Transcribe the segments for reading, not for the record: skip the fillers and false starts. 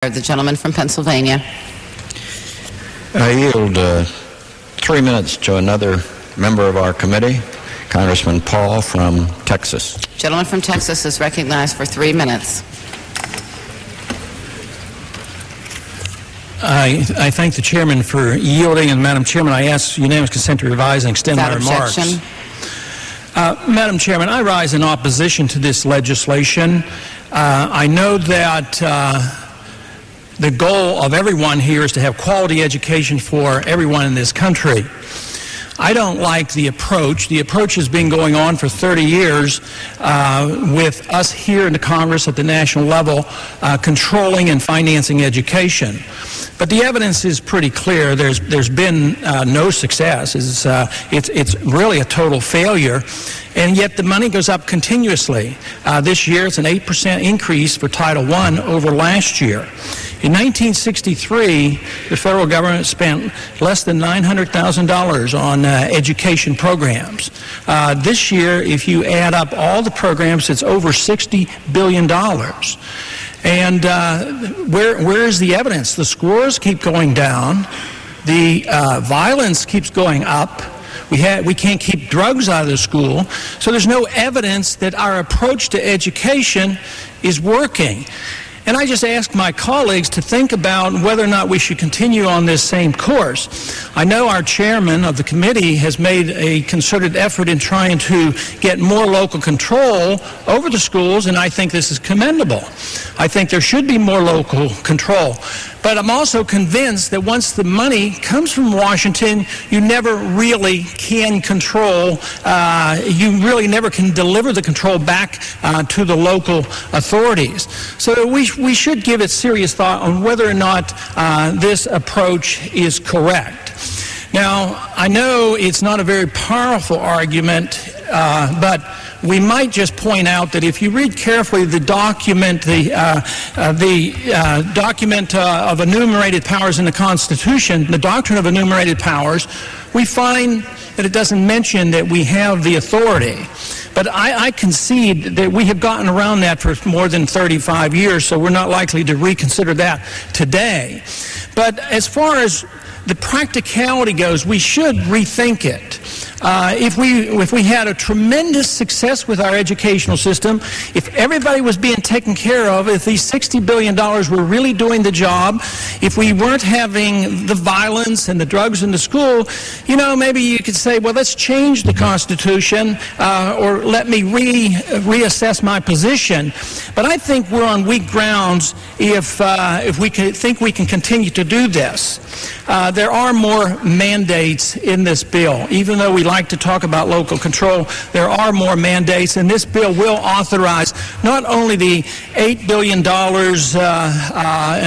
The gentleman from Pennsylvania. I yield 3 minutes to another member of our committee, Congressman Paul from Texas. Gentleman from Texas is recognized for 3 minutes. I thank the chairman for yielding, and Madam Chairman, I ask unanimous consent to revise and extend my remarks. Madam Chairman, I rise in opposition to this legislation. I know that the goal of everyone here is to have quality education for everyone in this country. I don't like the approach. The approach has been going on for 30 years with us here in the Congress at the national level controlling and financing education. But the evidence is pretty clear. There's been no success. It's really a total failure. And yet the money goes up continuously. This year it's an 8% increase for Title I over last year. In 1963, the federal government spent less than $900,000 on education programs. This year, if you add up all the programs, it's over $60 billion. And where is the evidence? The scores keep going down. The violence keeps going up. We can't keep drugs out of the school. So there's no evidence that our approach to education is working. And I just ask my colleagues to think about whether or not we should continue on this same course. I know our chairman of the committee has made a concerted effort in trying to get more local control over the schools, and I think this is commendable. I think there should be more local control. But I'm also convinced that once the money comes from Washington, you never really can control, you really never can deliver the control back to the local authorities. So we should give it serious thought on whether or not this approach is correct. Now, I know it's not a very powerful argument, but we might just point out that if you read carefully the document, document of enumerated powers in the Constitution, the doctrine of enumerated powers, we find that it doesn't mention that we have the authority. But I concede that we have gotten around that for more than 35 years, so we're not likely to reconsider that today. But as far as the practicality goes, we should rethink it. If we had a tremendous success with our educational system, if everybody was being taken care of, if these $60 billion were really doing the job, if we weren't having the violence and the drugs in the school, you know, maybe you could say, well, let's change the Constitution or let me reassess my position. But I think we're on weak grounds if we think we can continue to do this. There are more mandates in this bill. Even though we like to talk about local control, there are more mandates, and this bill will authorize not only the $8 billion and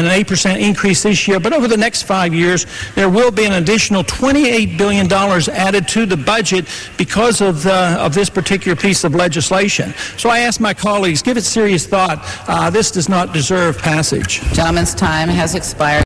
an 8% increase this year, but over the next 5 years, there will be an additional $28 billion added to the budget because of this particular piece of legislation. So I ask my colleagues, give it serious thought. This does not deserve passage. Gentleman's time has expired.